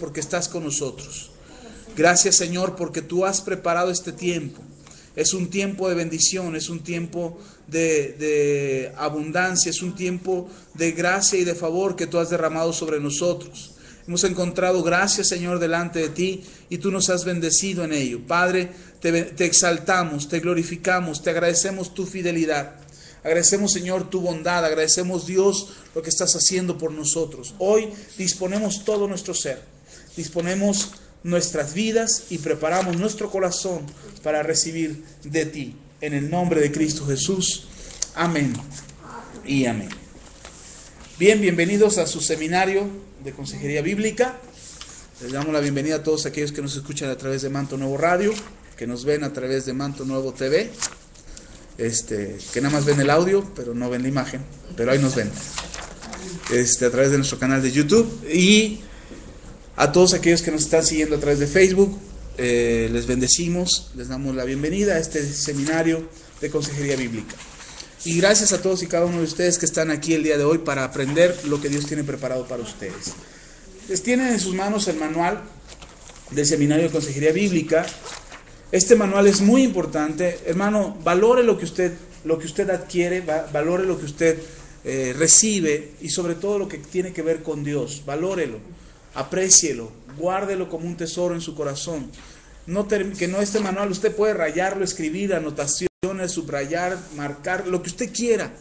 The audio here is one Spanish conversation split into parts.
porque estás con nosotros. Gracias, Señor, porque tú has preparado este tiempo. Es un tiempo de bendición, es un tiempo de abundancia, es un tiempo de gracia y de favor que tú has derramado sobre nosotros. Hemos encontrado gracia, Señor, delante de ti y tú nos has bendecido en ello. Padre, te exaltamos, te glorificamos, te agradecemos tu fidelidad. Agradecemos, Señor, tu bondad. Agradecemos, Dios, lo que estás haciendo por nosotros. Hoy disponemos todo nuestro ser. Disponemos nuestras vidas y preparamos nuestro corazón para recibir de ti. En el nombre de Cristo Jesús. Amén y amén. Bien, bienvenidos a su seminario de Consejería Bíblica. Les damos la bienvenida a todos aquellos que nos escuchan a través de Manto Nuevo Radio, que nos ven a través de Manto Nuevo TV, que nada más ven el audio, pero no ven la imagen, pero ahí nos ven. A través de nuestro canal de YouTube, y a todos aquellos que nos están siguiendo a través de Facebook, les bendecimos, les damos la bienvenida a este seminario de Consejería Bíblica. Y gracias a todos y cada uno de ustedes que están aquí el día de hoy para aprender lo que Dios tiene preparado para ustedes. Les tienen en sus manos el manual del Seminario de Consejería Bíblica. Este manual es muy importante. Hermano, valore lo que usted adquiere, valore lo que usted recibe, y sobre todo lo que tiene que ver con Dios. Valórelo, aprécielo, guárdelo como un tesoro en su corazón. Este manual usted puede rayarlo, escribir anotaciones, subrayar, marcar, lo que usted quiera,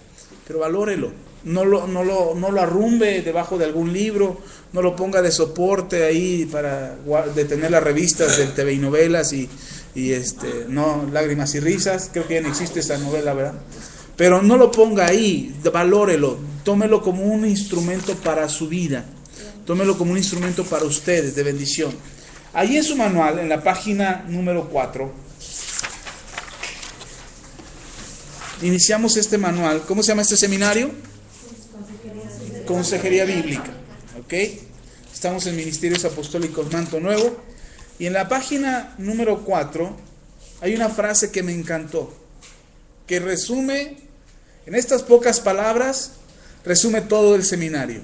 pero valórelo. No lo arrumbe debajo de algún libro, no lo ponga de soporte ahí para detener las revistas del TV y novelas y no, Lágrimas y Risas, creo que ya no existe esa novela, ¿verdad? Pero no lo ponga ahí, valórelo, tómelo como un instrumento para su vida, tómelo como un instrumento para ustedes de bendición. Allí en su manual, en la página número 4, iniciamos este manual. ¿Cómo se llama este seminario? Consejería Bíblica. ¿Ok? Estamos en Ministerios Apostólicos Manto Nuevo. Y en la página número 4 hay una frase que me encantó, que resume, en estas pocas palabras, resume todo el seminario.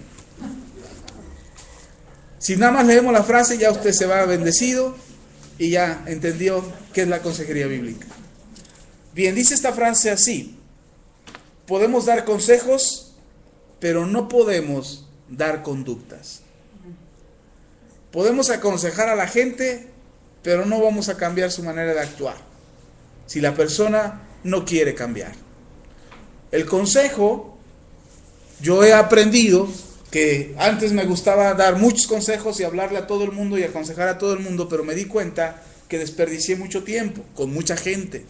Si nada más leemos la frase, ya usted se va bendecido y ya entendió qué es la consejería bíblica. Bien, dice esta frase así: podemos dar consejos, pero no podemos dar conductas. Podemos aconsejar a la gente, pero no vamos a cambiar su manera de actuar si la persona no quiere cambiar. El consejo, yo he aprendido que antes me gustaba dar muchos consejos y hablarle a todo el mundo y aconsejar a todo el mundo, pero me di cuenta que desperdicié mucho tiempo con mucha gente,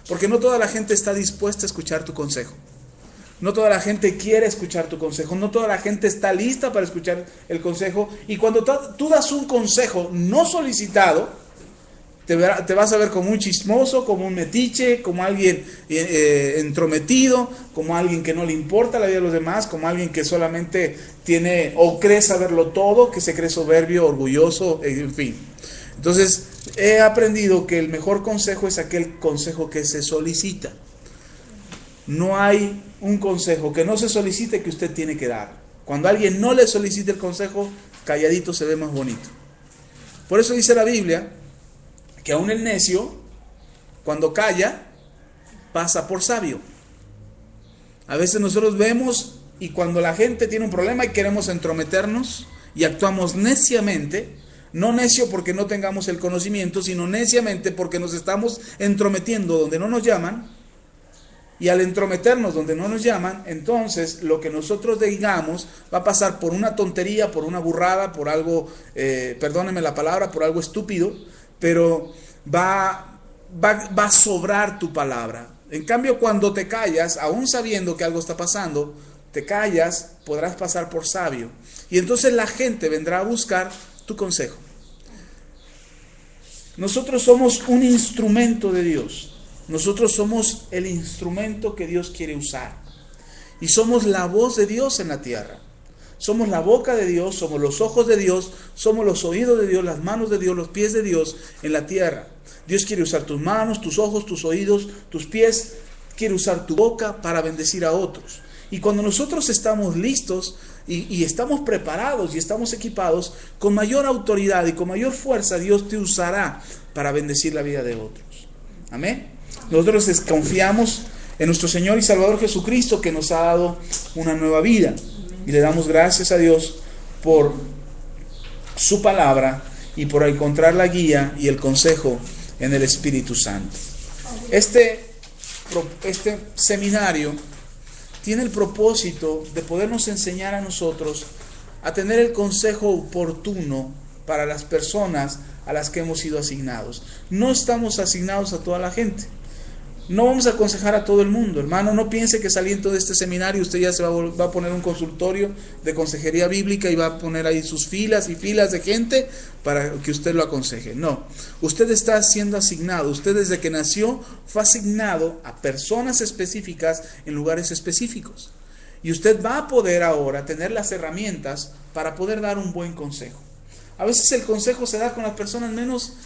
porque no toda la gente está dispuesta a escuchar tu consejo. No toda la gente quiere escuchar tu consejo, no toda la gente está lista para escuchar el consejo, y cuando tú das un consejo no solicitado, te vas a ver como un chismoso, como un metiche, como alguien entrometido, como alguien que no le importa la vida de los demás, como alguien que solamente tiene o cree saberlo todo, que se cree soberbio, orgulloso, en fin. Entonces, he aprendido que el mejor consejo es aquel consejo que se solicita. No hay un consejo que no se solicite que usted tiene que dar. Cuando alguien no le solicita el consejo, calladito se ve más bonito. Por eso dice la Biblia que aún el necio, cuando calla, pasa por sabio. A veces nosotros vemos, y cuando la gente tiene un problema y queremos entrometernos y actuamos neciamente, no necio porque no tengamos el conocimiento, sino neciamente porque nos estamos entrometiendo donde no nos llaman, y al entrometernos donde no nos llaman, entonces lo que nosotros digamos va a pasar por una tontería, por una burrada, por algo, perdónenme la palabra, por algo estúpido, pero va a sobrar tu palabra. En cambio, cuando te callas, aún sabiendo que algo está pasando, te callas, podrás pasar por sabio. Y entonces la gente vendrá a buscar tu consejo. Nosotros somos un instrumento de Dios. Nosotros somos el instrumento que Dios quiere usar. Y somos la voz de Dios en la tierra. Somos la boca de Dios, somos los ojos de Dios, somos los oídos de Dios, las manos de Dios, los pies de Dios en la tierra. Dios quiere usar tus manos, tus ojos, tus oídos, tus pies. Quiere usar tu boca para bendecir a otros. Y cuando nosotros estamos listos y estamos preparados y estamos equipados, con mayor autoridad y con mayor fuerza, Dios te usará para bendecir la vida de otros. Amén. Nosotros confiamos en nuestro Señor y Salvador Jesucristo, que nos ha dado una nueva vida. Y le damos gracias a Dios por su palabra y por encontrar la guía y el consejo en el Espíritu Santo. Este seminario tiene el propósito de podernos enseñar a nosotros a tener el consejo oportuno para las personas a las que hemos sido asignados. No estamos asignados a toda la gente. No vamos a aconsejar a todo el mundo, hermano. No piense que saliendo de este seminario usted ya se va a poner un consultorio de consejería bíblica y va a poner ahí sus filas y filas de gente para que usted lo aconseje. No, usted está siendo asignado. Usted desde que nació fue asignado a personas específicas en lugares específicos. Y usted va a poder ahora tener las herramientas para poder dar un buen consejo. A veces el consejo se da con las personas menos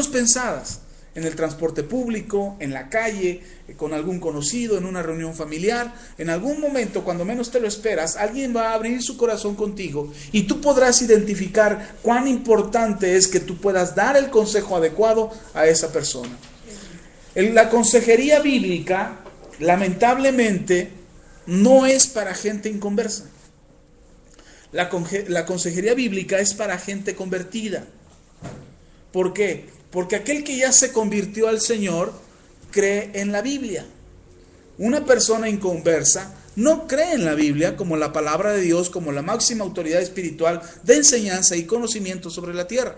pensadas. En el transporte público, en la calle, con algún conocido, en una reunión familiar. En algún momento, cuando menos te lo esperas, alguien va a abrir su corazón contigo y tú podrás identificar cuán importante es que tú puedas dar el consejo adecuado a esa persona. La consejería bíblica, lamentablemente, no es para gente inconversa. La consejería bíblica es para gente convertida. ¿Por qué? Porque aquel que ya se convirtió al Señor cree en la Biblia. Una persona inconversa no cree en la Biblia como la palabra de Dios, como la máxima autoridad espiritual de enseñanza y conocimiento sobre la tierra.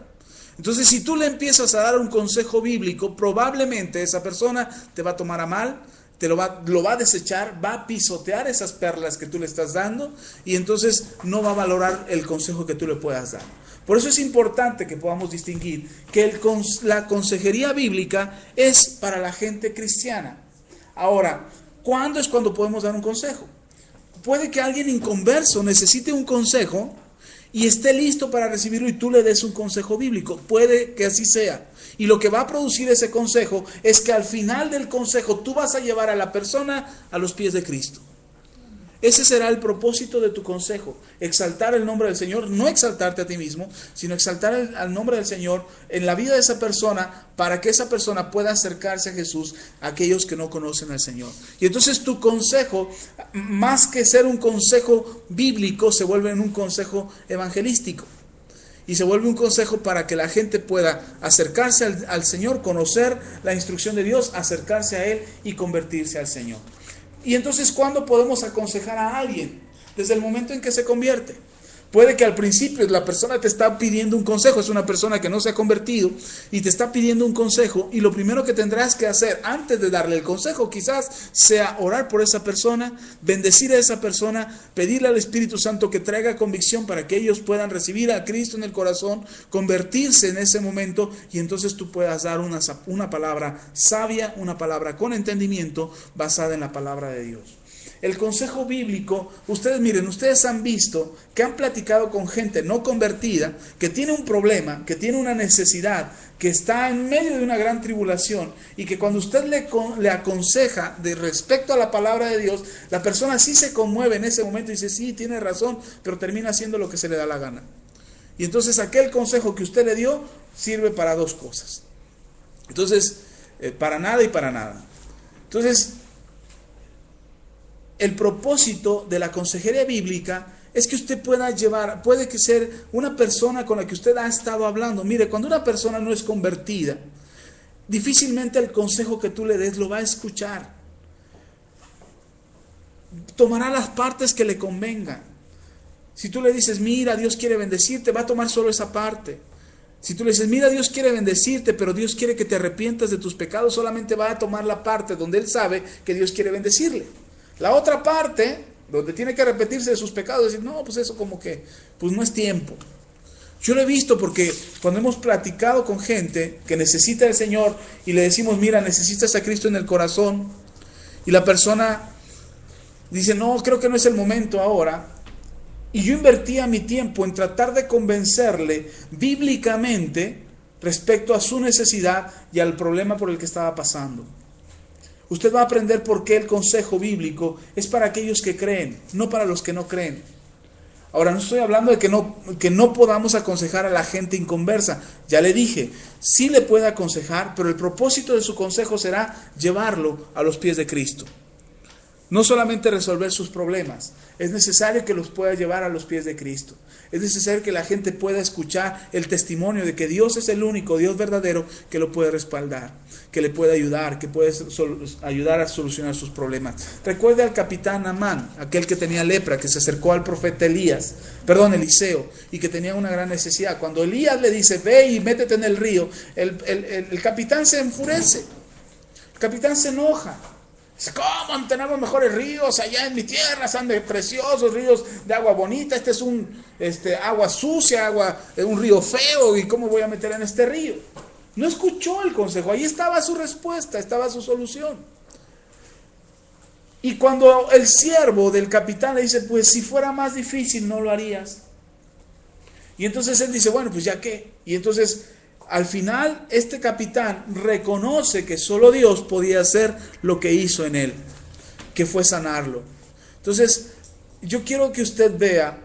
Entonces, si tú le empiezas a dar un consejo bíblico, probablemente esa persona te va a tomar a mal, lo va a desechar, va a pisotear esas perlas que tú le estás dando y entonces no va a valorar el consejo que tú le puedas dar. Por eso es importante que podamos distinguir que la consejería bíblica es para la gente cristiana. Ahora, ¿cuándo es cuando podemos dar un consejo? Puede que alguien inconverso necesite un consejo y esté listo para recibirlo y tú le des un consejo bíblico. Puede que así sea. Y lo que va a producir ese consejo es que al final del consejo tú vas a llevar a la persona a los pies de Cristo. Ese será el propósito de tu consejo, exaltar el nombre del Señor, no exaltarte a ti mismo, sino exaltar al nombre del Señor en la vida de esa persona para que esa persona pueda acercarse a Jesús a aquellos que no conocen al Señor. Y entonces tu consejo, más que ser un consejo bíblico, se vuelve en un consejo evangelístico. Y se vuelve un consejo para que la gente pueda acercarse al Señor, conocer la instrucción de Dios, acercarse a Él y convertirse al Señor. Y entonces, ¿cuándo podemos aconsejar a alguien? Desde el momento en que se convierte. Puede que al principio la persona te está pidiendo un consejo, es una persona que no se ha convertido y te está pidiendo un consejo, y lo primero que tendrás que hacer antes de darle el consejo quizás sea orar por esa persona, bendecir a esa persona, pedirle al Espíritu Santo que traiga convicción para que ellos puedan recibir a Cristo en el corazón, convertirse en ese momento, y entonces tú puedas dar una palabra sabia, una palabra con entendimiento basada en la palabra de Dios. El consejo bíblico, ustedes han visto que han platicado con gente no convertida, que tiene un problema, que tiene una necesidad, que está en medio de una gran tribulación, y que cuando usted le aconseja de respecto a la palabra de Dios, la persona sí se conmueve en ese momento y dice, sí, tiene razón, pero termina haciendo lo que se le da la gana. Y entonces aquel consejo que usted le dio sirve para dos cosas. Entonces, para nada y para nada. Entonces, el propósito de la consejería bíblica es que usted puede que ser una persona con la que usted ha estado hablando. Mire, cuando una persona no es convertida, difícilmente el consejo que tú le des lo va a escuchar. Tomará las partes que le convengan. Si tú le dices, mira, Dios quiere bendecirte, va a tomar solo esa parte. Si tú le dices, mira, Dios quiere bendecirte, pero Dios quiere que te arrepientas de tus pecados, solamente va a tomar la parte donde él sabe que Dios quiere bendecirle. La otra parte, donde tiene que arrepentirse de sus pecados, decir, no, pues eso como que, pues no es tiempo. Yo lo he visto porque cuando hemos platicado con gente que necesita al Señor y le decimos, mira, necesitas a Cristo en el corazón, y la persona dice, no, creo que no es el momento ahora, y yo invertía mi tiempo en tratar de convencerle bíblicamente respecto a su necesidad y al problema por el que estaba pasando. Usted va a aprender por qué el consejo bíblico es para aquellos que creen, no para los que no creen. Ahora, no estoy hablando de que no podamos aconsejar a la gente inconversa. Ya le dije, sí le puede aconsejar, pero el propósito de su consejo será llevarlo a los pies de Cristo. No solamente resolver sus problemas, es necesario que los pueda llevar a los pies de Cristo. Es necesario que la gente pueda escuchar el testimonio de que Dios es el único Dios verdadero que lo puede respaldar, que le puede ayudar, que puede ayudar a solucionar sus problemas. Recuerde al capitán Amán, aquel que tenía lepra, que se acercó al profeta Eliseo, y que tenía una gran necesidad. Cuando Elías le dice, ve y métete en el río, el capitán se enfurece, el capitán se enoja. ¿Cómo tenemos mejores ríos allá en mi tierra? Están de preciosos ríos de agua bonita. Este es agua sucia, un río feo. ¿Y cómo voy a meter en este río? No escuchó el consejo. Ahí estaba su respuesta, estaba su solución. Y cuando el siervo del capitán le dice, pues si fuera más difícil no lo harías. Y entonces él dice, bueno, pues ya qué. Y entonces al final, este capitán reconoce que solo Dios podía hacer lo que hizo en él, que fue sanarlo. Entonces, yo quiero que usted vea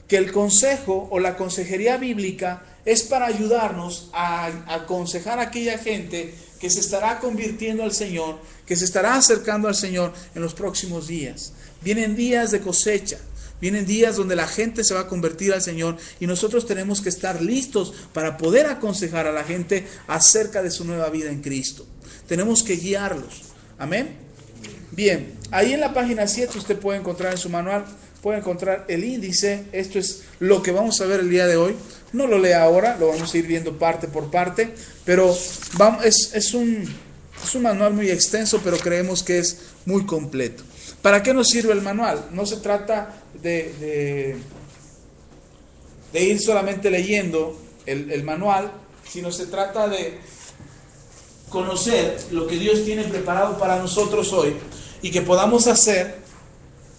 que el consejo o la consejería bíblica es para ayudarnos a aconsejar a aquella gente que se estará convirtiendo al Señor, que se estará acercando al Señor en los próximos días. Vienen días de cosecha. Vienen días donde la gente se va a convertir al Señor y nosotros tenemos que estar listos para poder aconsejar a la gente acerca de su nueva vida en Cristo. Tenemos que guiarlos. Amén. Bien, ahí en la página 7 usted puede encontrar en su manual, puede encontrar el índice. Esto es lo que vamos a ver el día de hoy. No lo lea ahora, lo vamos a ir viendo parte por parte, pero es un manual muy extenso, pero creemos que es muy completo. ¿Para qué nos sirve el manual? No se trata de ir solamente leyendo el manual, sino se trata de conocer lo que Dios tiene preparado para nosotros hoy y que podamos hacer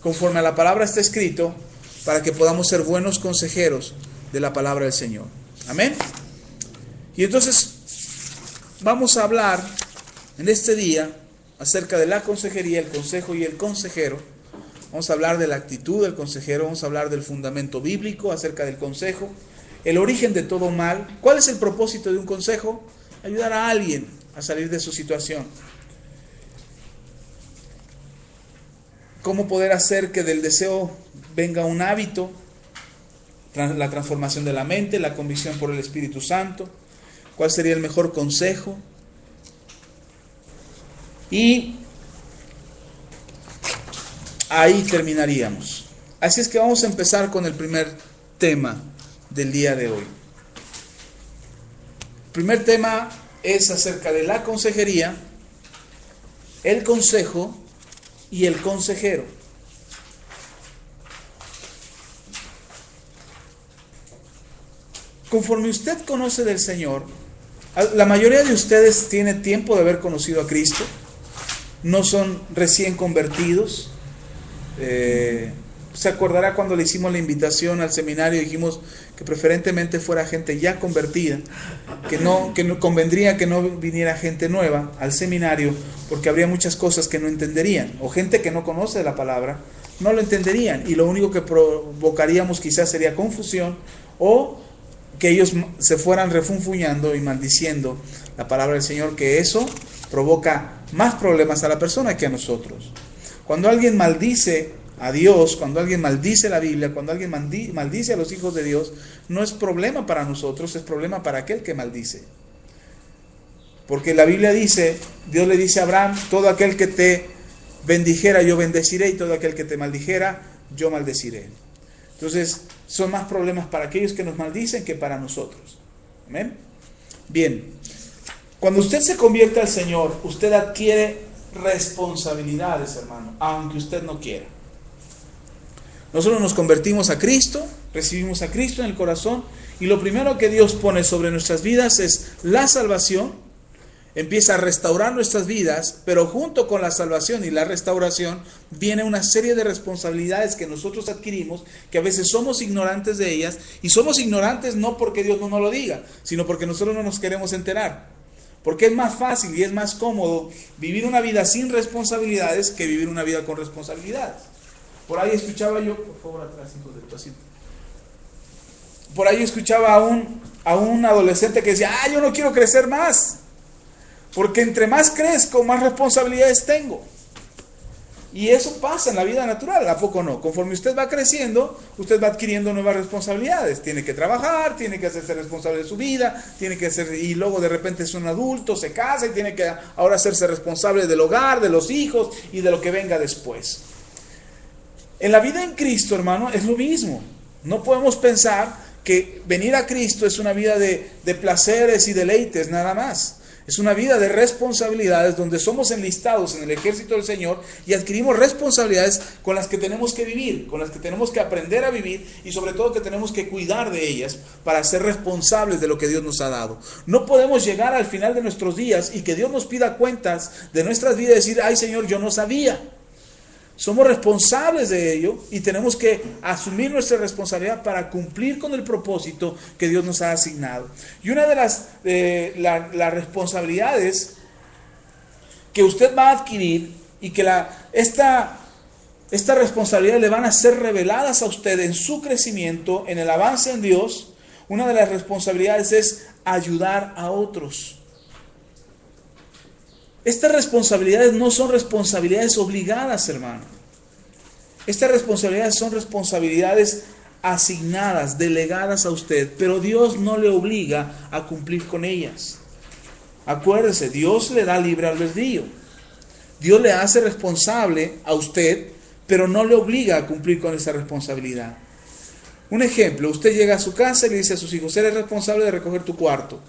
conforme a la palabra está escrito para que podamos ser buenos consejeros de la palabra del Señor. Amén. Y entonces vamos a hablar en este día acerca de la consejería, el consejo y el consejero. Vamos a hablar de la actitud del consejero, vamos a hablar del fundamento bíblico acerca del consejo, el origen de todo mal. ¿Cuál es el propósito de un consejo? Ayudar a alguien a salir de su situación. ¿Cómo poder hacer que del deseo venga un hábito? La transformación de la mente, la convicción por el Espíritu Santo. ¿Cuál sería el mejor consejo? Y ahí terminaríamos. Así es que vamos a empezar con el primer tema del día de hoy. El primer tema es acerca de la consejería, el consejo y el consejero. Conforme usted conoce del Señor, la mayoría de ustedes tiene tiempo de haber conocido a Cristo. No son recién convertidos. Se acordará cuando le hicimos la invitación al seminario, dijimos que preferentemente fuera gente ya convertida, que no convendría que no viniera gente nueva al seminario, porque habría muchas cosas que no entenderían, o gente que no conoce la palabra no lo entenderían, y lo único que provocaríamos quizás sería confusión, o que ellos se fueran refunfuñando y maldiciendo la palabra del Señor, que eso provoca más problemas a la persona que a nosotros. Cuando alguien maldice a Dios, cuando alguien maldice la Biblia, cuando alguien maldice a los hijos de Dios, no es problema para nosotros, es problema para aquel que maldice. Porque la Biblia dice, Dios le dice a Abraham, todo aquel que te bendijera yo bendeciré, y todo aquel que te maldijera yo maldeciré. Entonces, son más problemas para aquellos que nos maldicen que para nosotros. ¿Amén? Bien, cuando usted se convierte al Señor, usted adquiere responsabilidades, hermano, aunque usted no quiera. Nosotros nos convertimos a Cristo, recibimos a Cristo en el corazón, y lo primero que Dios pone sobre nuestras vidas es la salvación. Empieza a restaurar nuestras vidas, pero junto con la salvación y la restauración viene una serie de responsabilidades que nosotros adquirimos, que a veces somos ignorantes de ellas, y somos ignorantes no porque Dios no nos lo diga, sino porque nosotros no nos queremos enterar. Porque es más fácil y es más cómodo vivir una vida sin responsabilidades que vivir una vida con responsabilidades. Por ahí escuchaba yo, por favor atrás, hijos del pasito. Por ahí escuchaba a un adolescente que decía, yo no quiero crecer más, porque entre más crezco, más responsabilidades tengo. Y eso pasa en la vida natural, ¿a poco no? Conforme usted va creciendo, usted va adquiriendo nuevas responsabilidades. Tiene que trabajar, tiene que hacerse responsable de su vida, y luego de repente es un adulto, se casa y tiene que ahora hacerse responsable del hogar, de los hijos y de lo que venga después. En la vida en Cristo, hermano, es lo mismo. No podemos pensar que venir a Cristo es una vida de placeres y deleites, nada más. Es una vida de responsabilidades donde somos enlistados en el ejército del Señor y adquirimos responsabilidades con las que tenemos que vivir, con las que tenemos que aprender a vivir y sobre todo que tenemos que cuidar de ellas para ser responsables de lo que Dios nos ha dado. No podemos llegar al final de nuestros días y que Dios nos pida cuentas de nuestras vidas y decir, ay Señor, yo no sabía. Somos responsables de ello y tenemos que asumir nuestra responsabilidad para cumplir con el propósito que Dios nos ha asignado. Y una de las responsabilidades que usted va a adquirir y que esta responsabilidad le van a ser reveladas a usted en su crecimiento, en el avance en Dios, una de las responsabilidades es ayudar a otros. Estas responsabilidades no son responsabilidades obligadas, hermano. Estas responsabilidades son responsabilidades asignadas, delegadas a usted, pero Dios no le obliga a cumplir con ellas. Acuérdese, Dios le da libre albedrío. Dios le hace responsable a usted, pero no le obliga a cumplir con esa responsabilidad. Un ejemplo, usted llega a su casa y le dice a sus hijos, eres responsable de recoger tu cuarto.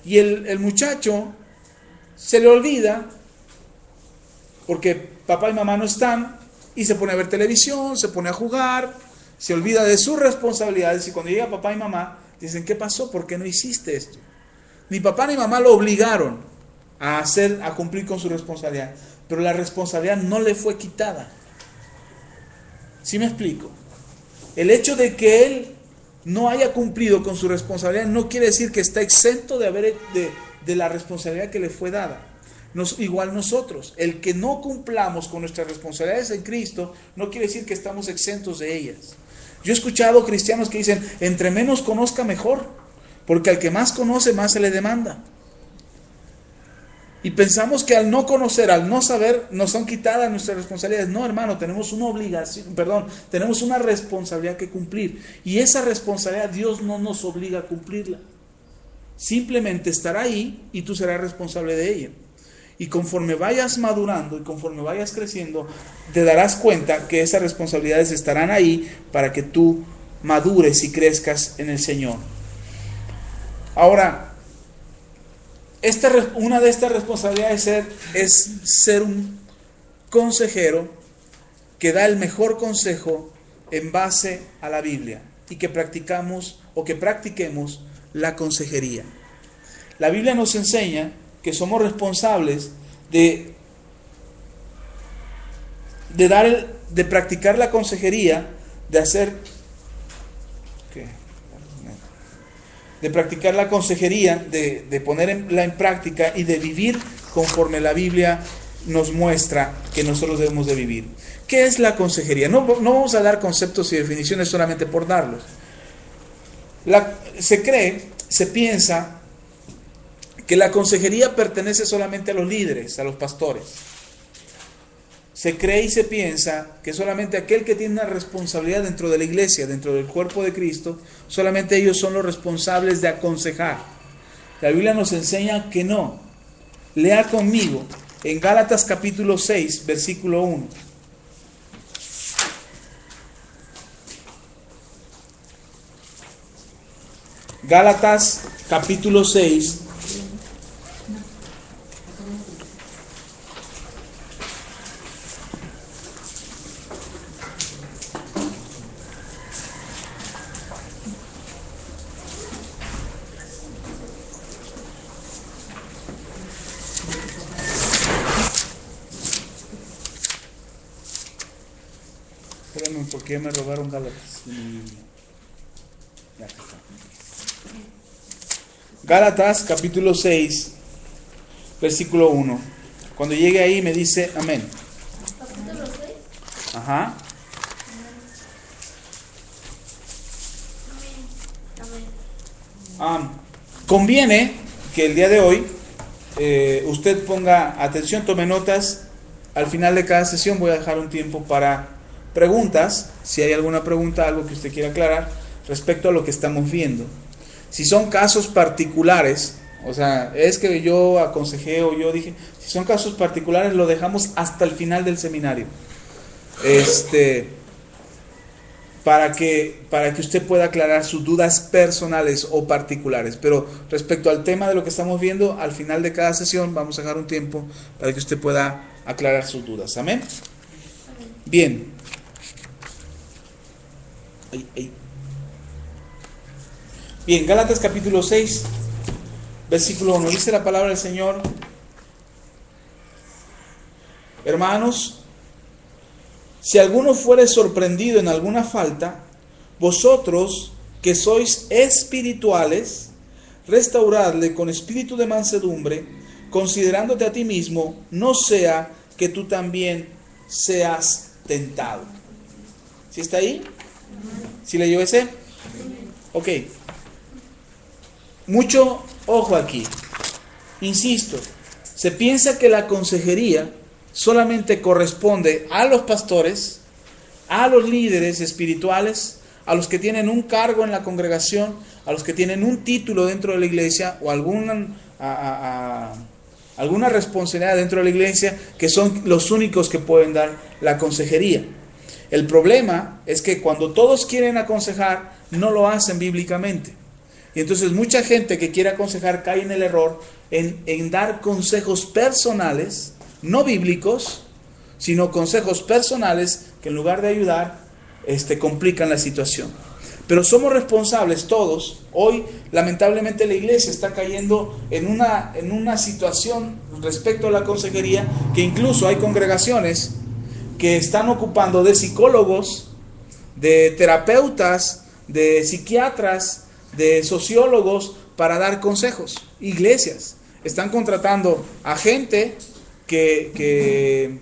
Y el muchacho se le olvida porque papá y mamá no están y se pone a ver televisión, se pone a jugar, se olvida de sus responsabilidades y cuando llega papá y mamá dicen, ¿qué pasó? ¿Por qué no hiciste esto? Ni papá ni mamá lo obligaron a cumplir con su responsabilidad, pero la responsabilidad no le fue quitada. ¿Sí me explico? El hecho de que él no haya cumplido con su responsabilidad no quiere decir que está exento de la responsabilidad que le fue dada. Igual nosotros, el que no cumplamos con nuestras responsabilidades en Cristo no quiere decir que estamos exentos de ellas. Yo he escuchado cristianos que dicen, entre menos conozca mejor, porque al que más conoce más se le demanda. Y pensamos que al no conocer, al no saber, nos son quitadas nuestras responsabilidades. No, hermano, tenemos una tenemos una responsabilidad que cumplir. Y esa responsabilidad Dios no nos obliga a cumplirla. Simplemente estará ahí y tú serás responsable de ella. Y conforme vayas madurando y conforme vayas creciendo, te darás cuenta que esas responsabilidades estarán ahí para que tú madures y crezcas en el Señor. Ahora, una de estas responsabilidades es ser un consejero que da el mejor consejo en base a la Biblia y que practiquemos la consejería. La Biblia nos enseña que somos responsables de practicar la consejería, de ponerla en práctica y de vivir conforme la Biblia nos muestra que nosotros debemos de vivir. ¿Qué es la consejería? No vamos a dar conceptos y definiciones solamente por darlos. Se piensa que la consejería pertenece solamente a los líderes, a los pastores. Se cree y se piensa que solamente aquel que tiene una responsabilidad dentro de la iglesia, dentro del cuerpo de Cristo, solamente ellos son los responsables de aconsejar. La Biblia nos enseña que no. Lea conmigo en Gálatas capítulo 6, versículo 1. Gálatas capítulo 6. Espérenme, porque me robaron Gálatas. Gálatas capítulo 6, versículo 1. Cuando llegue ahí me dice amén. Capítulo 6. Ajá. Amén. Conviene que el día de hoy usted ponga atención, tome notas. Al final de cada sesión voy a dejar un tiempo para preguntas, si hay alguna pregunta, algo que usted quiera aclarar respecto a lo que estamos viendo. Si son casos particulares, o sea, es que yo aconsejé o yo dije, si son casos particulares lo dejamos hasta el final del seminario. Para que usted pueda aclarar sus dudas personales o particulares. Pero respecto al tema de lo que estamos viendo, al final de cada sesión vamos a dejar un tiempo para que usted pueda aclarar sus dudas. ¿Amén? Bien. Bien, Gálatas capítulo 6, versículo 1. Dice la palabra del Señor: hermanos, si alguno fuere sorprendido en alguna falta, vosotros que sois espirituales, restauradle con espíritu de mansedumbre, considerándote a ti mismo, no sea que tú también seas tentado. ¿Sí está ahí? ¿Sí leyó ese? Ok. Mucho ojo aquí. Insisto, se piensa que la consejería solamente corresponde a los pastores, a los líderes espirituales, a los que tienen un cargo en la congregación, a los que tienen un título dentro de la iglesia o alguna responsabilidad dentro de la iglesia, que son los únicos que pueden dar la consejería. El problema es que cuando todos quieren aconsejar, no lo hacen bíblicamente. Y entonces mucha gente que quiere aconsejar cae en el error en dar consejos personales, no bíblicos, sino consejos personales que en lugar de ayudar, complican la situación. Pero somos responsables todos. Hoy, lamentablemente, la iglesia está cayendo en una situación respecto a la consejería, que incluso hay congregaciones que están ocupando de psicólogos, de terapeutas, de psiquiatras, de sociólogos para dar consejos. Iglesias están contratando a gente que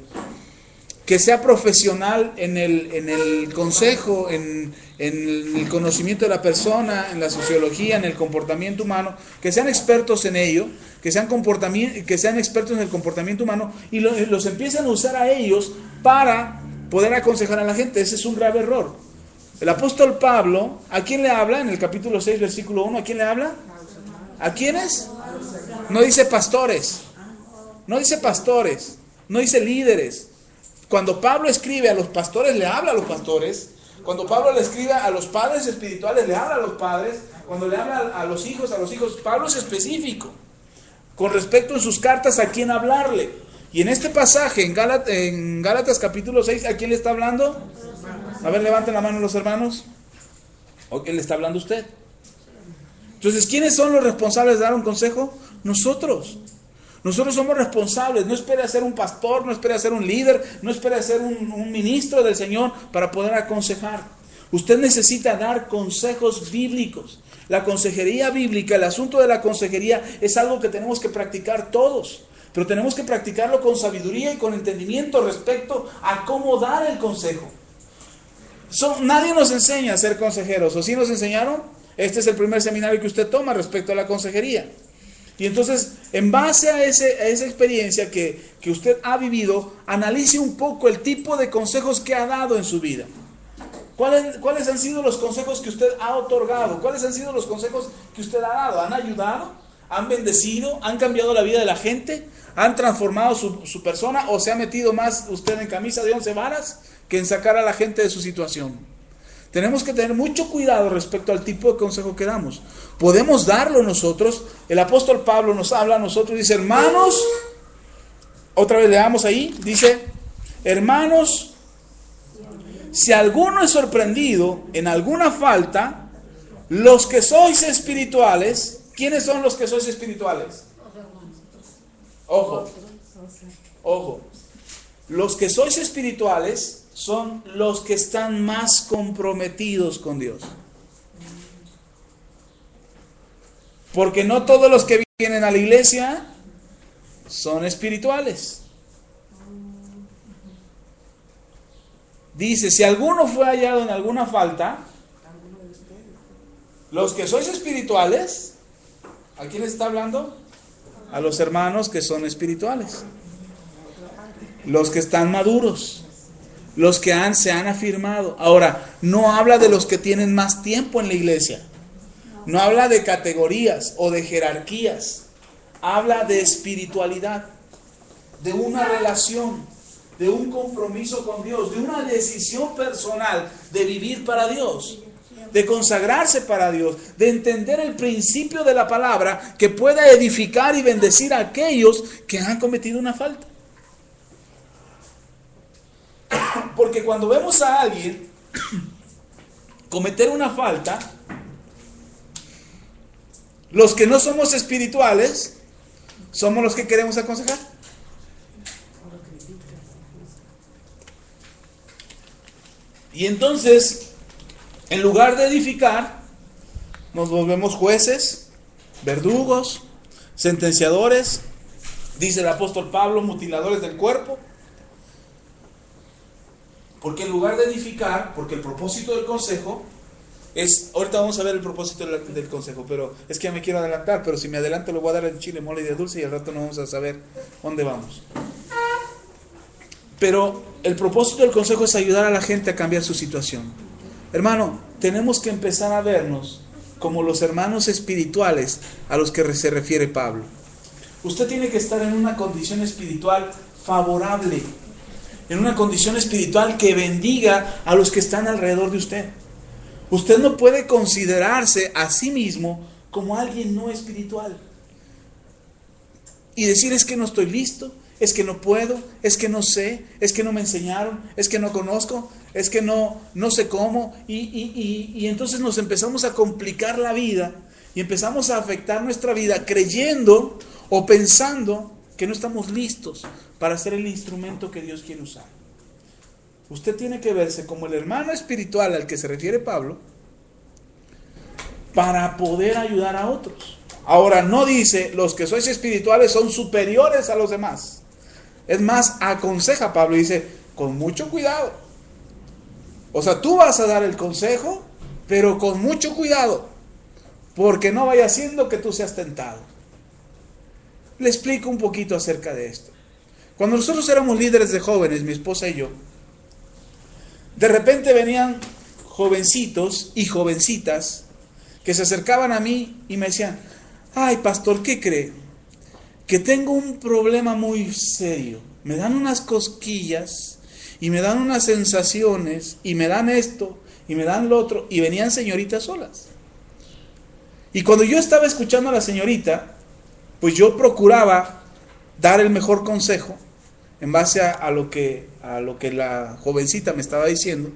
sea profesional en el consejo, en el conocimiento de la persona, en la sociología, en el comportamiento humano, que sean expertos en ello, que sean expertos en el comportamiento humano, y los empiezan a usar a ellos para poder aconsejar a la gente. Ese es un grave error. El apóstol Pablo, ¿a quién le habla? En el capítulo 6, versículo 1, ¿a quién le habla? ¿A quiénes? No dice pastores, no dice pastores, no dice líderes. Cuando Pablo escribe a los pastores, le habla a los pastores. Cuando Pablo le escribe a los padres espirituales, le habla a los padres. Cuando le habla a los hijos, Pablo es específico con respecto en sus cartas a quién hablarle. Y en este pasaje, en Gálatas capítulo 6, ¿a quién le está hablando? A ver, levanten la mano los hermanos. ¿O quién le está hablando a usted? Entonces, ¿quiénes son los responsables de dar un consejo? Nosotros. Nosotros somos responsables. No espere a ser un pastor, no espere a ser un líder, no espere a ser un ministro del Señor para poder aconsejar. Usted necesita dar consejos bíblicos. La consejería bíblica, el asunto de la consejería es algo que tenemos que practicar todos. Pero tenemos que practicarlo con sabiduría y con entendimiento respecto a cómo dar el consejo. Nadie nos enseña a ser consejeros. ¿O sí nos enseñaron? Este es el primer seminario que usted toma respecto a la consejería. Y entonces, en base a esa experiencia que usted ha vivido, analice un poco el tipo de consejos que ha dado en su vida. ¿Cuáles han sido los consejos que usted ha otorgado? ¿Cuáles han sido los consejos que usted ha dado? ¿Han ayudado? ¿Han bendecido? ¿Han cambiado la vida de la gente? ¿Han transformado su persona? ¿O se ha metido más usted en camisa de 11 varas que en sacar a la gente de su situación? Tenemos que tener mucho cuidado respecto al tipo de consejo que damos. Podemos darlo nosotros. El apóstol Pablo nos habla a nosotros y dice, hermanos, otra vez leamos ahí, dice, hermanos, si alguno es sorprendido en alguna falta, los que sois espirituales, ¿quiénes son los que sois espirituales? Ojo. Los que sois espirituales son los que están más comprometidos con Dios. Porque no todos los que vienen a la iglesia son espirituales. Dice, si alguno fue hallado en alguna falta, los que sois espirituales, ¿a quién les está hablando? A los hermanos que son espirituales. Los que están maduros. Los que se han afirmado. Ahora, no habla de los que tienen más tiempo en la iglesia. No habla de categorías o de jerarquías. Habla de espiritualidad, de una relación, de un compromiso con Dios, de una decisión personal de vivir para Dios, de consagrarse para Dios, de entender el principio de la palabra que pueda edificar y bendecir a aquellos que han cometido una falta. Porque cuando vemos a alguien cometer una falta, los que no somos espirituales somos los que queremos aconsejar. Y entonces, en lugar de edificar, nos volvemos jueces, verdugos, sentenciadores, dice el apóstol Pablo, mutiladores del cuerpo. Porque en lugar de edificar, porque el propósito del consejo es, ahorita vamos a ver el propósito del consejo, pero es que ya me quiero adelantar, pero si me adelanto le voy a dar el chile, mole y de dulce y al rato no vamos a saber dónde vamos. Pero el propósito del consejo es ayudar a la gente a cambiar su situación. Hermano, tenemos que empezar a vernos como los hermanos espirituales a los que se refiere Pablo. Usted tiene que estar en una condición espiritual favorable, en una condición espiritual que bendiga a los que están alrededor de usted. Usted no puede considerarse a sí mismo como alguien no espiritual y decir, es que no estoy listo, es que no puedo, es que no sé, es que no me enseñaron, es que no conozco, es que no sé cómo, y entonces nos empezamos a complicar la vida y empezamos a afectar nuestra vida creyendo o pensando que no estamos listos para ser el instrumento que Dios quiere usar. Usted tiene que verse como el hermano espiritual al que se refiere Pablo para poder ayudar a otros. Ahora, no dice, los que sois espirituales son superiores a los demás. Es más, aconseja Pablo y dice, con mucho cuidado. O sea, tú vas a dar el consejo, pero con mucho cuidado, porque no vaya siendo que tú seas tentado. Le explico un poquito acerca de esto. Cuando nosotros éramos líderes de jóvenes, mi esposa y yo, de repente venían jovencitos y jovencitas que se acercaban a mí y me decían, ay pastor, ¿qué cree? Que tengo un problema muy serio. Me dan unas cosquillas y me dan unas sensaciones y me dan esto y me dan lo otro. Y venían señoritas solas. Y cuando yo estaba escuchando a la señorita, pues yo procuraba dar el mejor consejo en base a lo que la jovencita me estaba diciendo.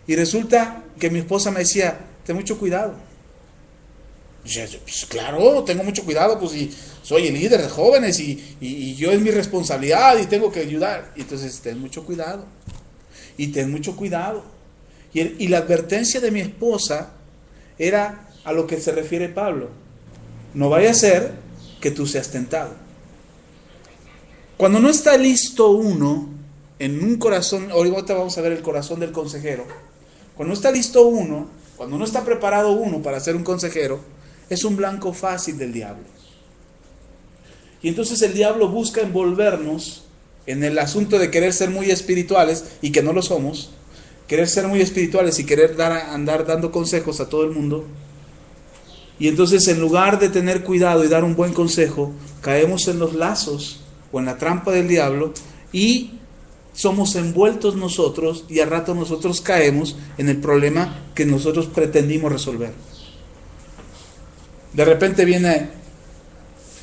Y resulta que mi esposa me decía, ten mucho cuidado. Y yo, pues claro, tengo mucho cuidado, pues y soy el líder de jóvenes y yo es mi responsabilidad y tengo que ayudar. Y entonces ten mucho cuidado. Y ten mucho cuidado. Y la advertencia de mi esposa era a lo que se refiere Pablo. No vaya a ser que tú seas tentado. Cuando no está listo uno en un corazón, ahorita vamos a ver el corazón del consejero. Cuando no está listo uno, cuando no está preparado uno para ser un consejero, es un blanco fácil del diablo. Y entonces el diablo busca envolvernos en el asunto de querer ser muy espirituales y que no lo somos, querer ser muy espirituales y querer andar dando consejos a todo el mundo. Y entonces en lugar de tener cuidado y dar un buen consejo, caemos en los lazos o en la trampa del diablo y somos envueltos nosotros y al rato nosotros caemos en el problema que nosotros pretendimos resolver. De repente viene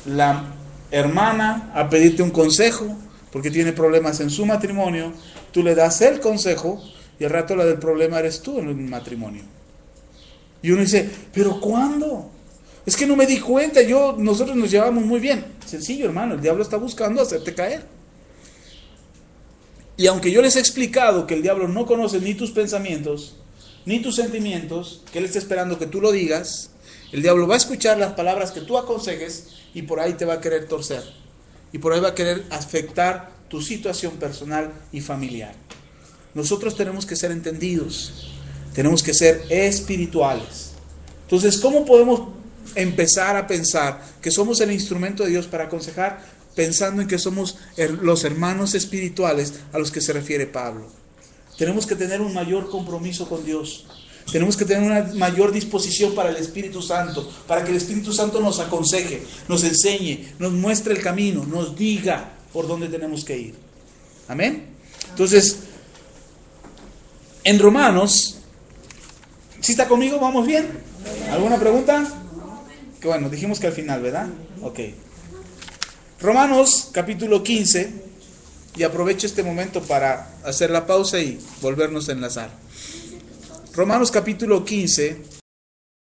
la hermana a pedirte un consejo porque tiene problemas en su matrimonio, tú le das el consejo y al rato la del problema eres tú en el matrimonio. Y uno dice, ¿pero cuándo? Es que no me di cuenta, nosotros nos llevamos muy bien. Sencillo, hermano, el diablo está buscando hacerte caer. Y aunque yo les he explicado que el diablo no conoce ni tus pensamientos, ni tus sentimientos, que él está esperando que tú lo digas, el diablo va a escuchar las palabras que tú aconsejes y por ahí te va a querer torcer. y por ahí va a querer afectar tu situación personal y familiar. Nosotros tenemos que ser entendidos, tenemos que ser espirituales. Entonces, ¿cómo podemos empezar a pensar que somos el instrumento de Dios para aconsejar? Pensando en que somos los hermanos espirituales a los que se refiere Pablo. Tenemos que tener un mayor compromiso con Dios. Tenemos que tener una mayor disposición para el Espíritu Santo, para que el Espíritu Santo nos aconseje, nos enseñe, nos muestre el camino, nos diga por dónde tenemos que ir. Amén. Entonces, en Romanos, ¿sí está conmigo? ¿Vamos bien? ¿Alguna pregunta? Que bueno, dijimos que al final, ¿verdad? Ok. Romanos capítulo 15, y aprovecho este momento para hacer la pausa y volvernos a enlazar. Romanos capítulo 15,